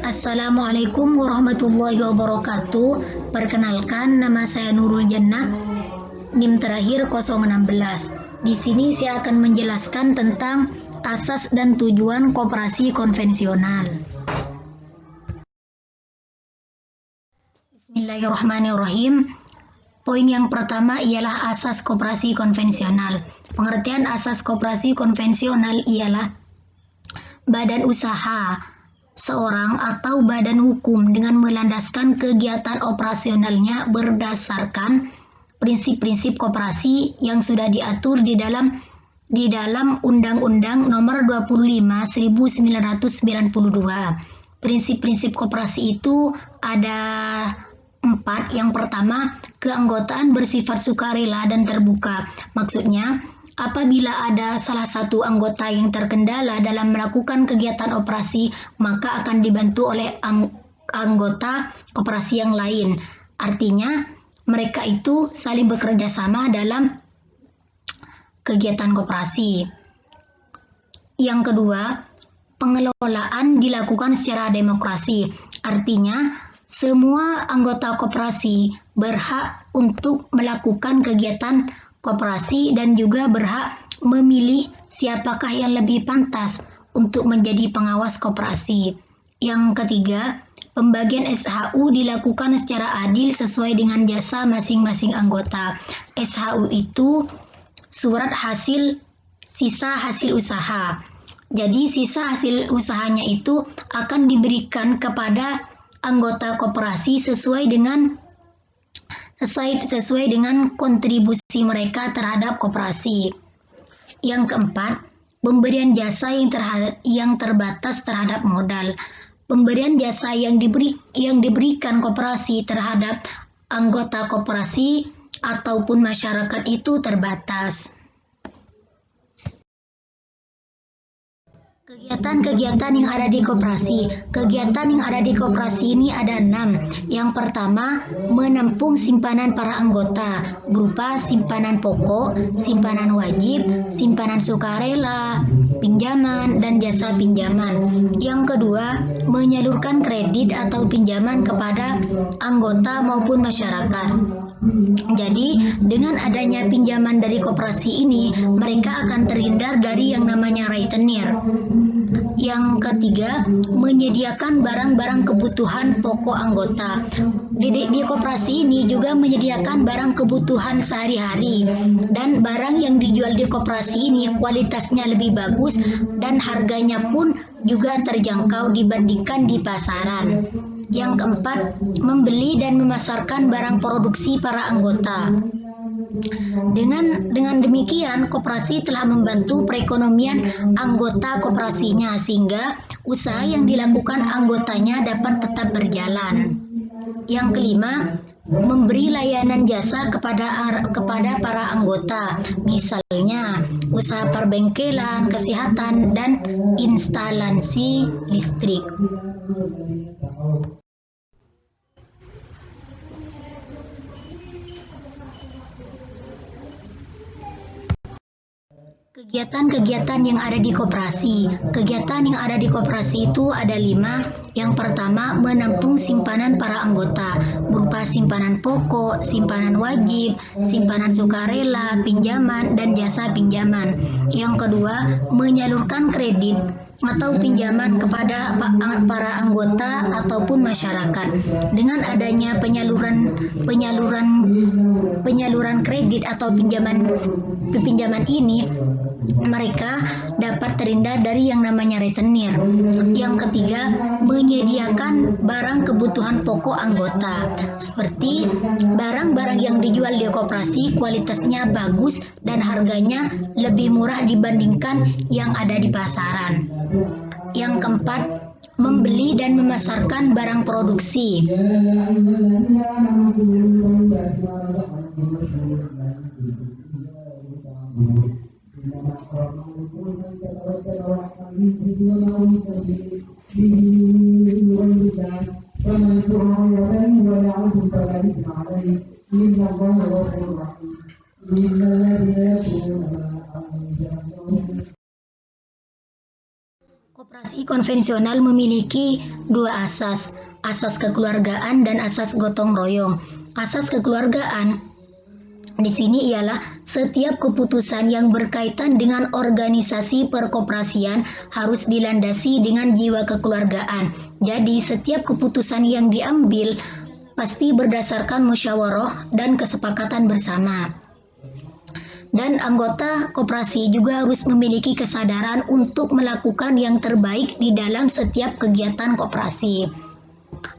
Assalamualaikum warahmatullahi wabarakatuh. Perkenalkan, nama saya Nurul Jannah, NIM terakhir 016. Di sini saya akan menjelaskan tentang asas dan tujuan koperasi konvensional. Bismillahirrahmanirrahim. Poin yang pertama ialah asas koperasi konvensional. Pengertian asas koperasi konvensional ialah badan usaha seorang atau badan hukum dengan melandaskan kegiatan operasionalnya berdasarkan prinsip-prinsip koperasi yang sudah diatur di dalam Undang-Undang Nomor 25 1992. Prinsip-prinsip koperasi itu ada 4. Yang pertama, keanggotaan bersifat sukarela dan terbuka. Maksudnya, apabila ada salah satu anggota yang terkendala dalam melakukan kegiatan operasi, maka akan dibantu oleh anggota koperasi yang lain. Artinya, mereka itu saling bekerja sama dalam kegiatan koperasi. Yang kedua, pengelolaan dilakukan secara demokrasi. Artinya, semua anggota koperasi berhak untuk melakukan kegiatan koperasi dan juga berhak memilih siapakah yang lebih pantas untuk menjadi pengawas koperasi. Yang ketiga, pembagian SHU dilakukan secara adil sesuai dengan jasa masing-masing anggota. SHU itu surat sisa hasil usaha. Jadi sisa hasil usahanya itu akan diberikan kepada anggota koperasi sesuai dengan kontribusi mereka terhadap koperasi. Yang keempat, pemberian jasa yang terbatas terhadap modal. Pemberian jasa yang diberikan koperasi terhadap anggota koperasi ataupun masyarakat itu terbatas. Kegiatan-kegiatan yang ada di koperasi. Kegiatan yang ada di koperasi ini ada 6. Yang pertama, menampung simpanan para anggota berupa simpanan pokok, simpanan wajib, simpanan sukarela, pinjaman, dan jasa pinjaman. Yang kedua, menyalurkan kredit atau pinjaman kepada anggota maupun masyarakat. Jadi, dengan adanya pinjaman dari koperasi ini, mereka akan terhindar dari yang namanya rentenir. Yang ketiga, menyediakan barang-barang kebutuhan pokok anggota. Di koperasi ini juga menyediakan barang kebutuhan sehari-hari, dan barang yang dijual di koperasi ini kualitasnya lebih bagus dan harganya pun juga terjangkau dibandingkan di pasaran. Yang keempat, membeli dan memasarkan barang produksi para anggota. Dengan demikian, koperasi telah membantu perekonomian anggota koperasinya sehingga usaha yang dilakukan anggotanya dapat tetap berjalan. Yang kelima, memberi layanan jasa kepada para anggota, misalnya usaha perbengkelan, kesehatan, dan instalasi listrik. Kegiatan-kegiatan yang ada di koperasi. Kegiatan yang ada di koperasi itu ada 5. Yang pertama, menampung simpanan para anggota berupa simpanan pokok, simpanan wajib, simpanan sukarela, pinjaman, dan jasa pinjaman. Yang kedua, menyalurkan kredit atau pinjaman kepada para anggota ataupun masyarakat. Dengan adanya penyaluran kredit atau pinjaman ini, mereka dapat terhindar dari yang namanya rentenir. Yang ketiga, menyediakan barang kebutuhan pokok anggota, seperti barang-barang yang dijual di koperasi kualitasnya bagus dan harganya lebih murah dibandingkan yang ada di pasaran. Yang keempat, membeli dan memasarkan barang produksi. Koperasi konvensional memiliki dua asas, asas kekeluargaan dan asas gotong royong. Asas kekeluargaan di sini ialah setiap keputusan yang berkaitan dengan organisasi perkoperasian harus dilandasi dengan jiwa kekeluargaan. Jadi, setiap keputusan yang diambil pasti berdasarkan musyawarah dan kesepakatan bersama. Dan anggota koperasi juga harus memiliki kesadaran untuk melakukan yang terbaik di dalam setiap kegiatan koperasi.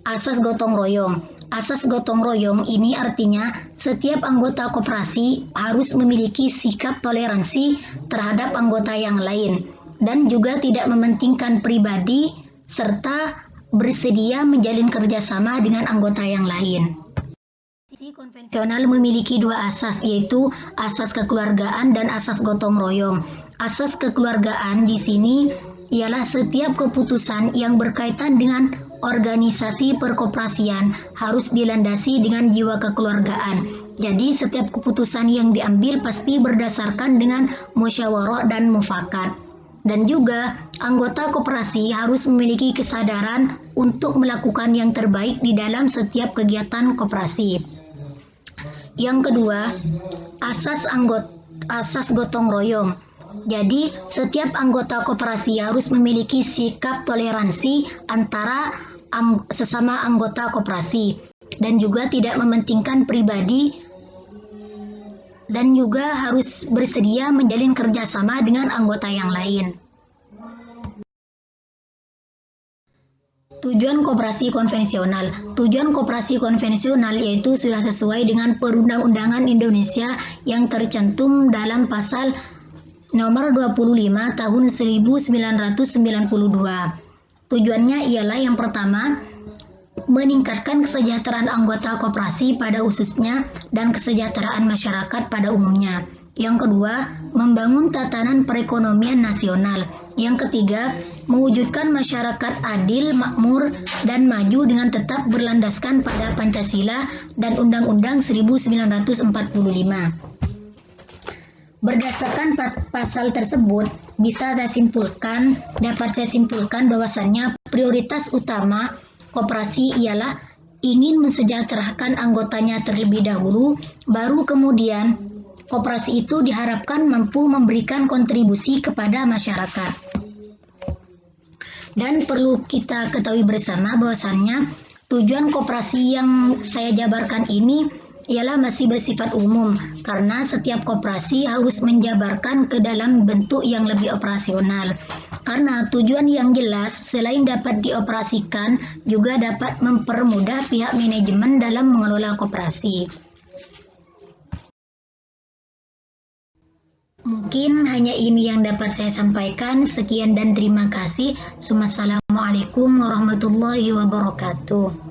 Asas gotong royong. Asas gotong royong ini artinya setiap anggota koperasi harus memiliki sikap toleransi terhadap anggota yang lain dan juga tidak mementingkan pribadi serta bersedia menjalin kerjasama dengan anggota yang lain. Koperasi konvensional memiliki dua asas, yaitu asas kekeluargaan dan asas gotong royong. Asas kekeluargaan di sini ialah setiap keputusan yang berkaitan dengan organisasi perkoperasian harus dilandasi dengan jiwa kekeluargaan. Jadi setiap keputusan yang diambil pasti berdasarkan dengan musyawarah dan mufakat. Dan juga anggota koperasi harus memiliki kesadaran untuk melakukan yang terbaik di dalam setiap kegiatan koperasi. Yang kedua, asas gotong royong. Jadi, setiap anggota koperasi harus memiliki sikap toleransi antara sesama anggota koperasi dan juga tidak mementingkan pribadi dan juga harus bersedia menjalin kerjasama dengan anggota yang lain. Tujuan koperasi konvensional. Tujuan koperasi konvensional yaitu sudah sesuai dengan Perundang-undangan Indonesia yang tercantum dalam pasal nomor 25 tahun 1992. Tujuannya ialah yang pertama, meningkatkan kesejahteraan anggota koperasi pada khususnya dan kesejahteraan masyarakat pada umumnya. Yang kedua, membangun tatanan perekonomian nasional. Yang ketiga, mewujudkan masyarakat adil, makmur, dan maju dengan tetap berlandaskan pada Pancasila dan Undang-Undang 1945. Berdasarkan pasal tersebut, dapat saya simpulkan bahwasannya prioritas utama koperasi ialah ingin mensejahterakan anggotanya terlebih dahulu, baru kemudian koperasi itu diharapkan mampu memberikan kontribusi kepada masyarakat. Dan perlu kita ketahui bersama bahwasannya tujuan koperasi yang saya jabarkan ini ialah masih bersifat umum karena setiap koperasi harus menjabarkan ke dalam bentuk yang lebih operasional. Karena tujuan yang jelas selain dapat dioperasikan juga dapat mempermudah pihak manajemen dalam mengelola koperasi. Mungkin hanya ini yang dapat saya sampaikan. Sekian dan terima kasih. Wassalamualaikum warahmatullahi wabarakatuh.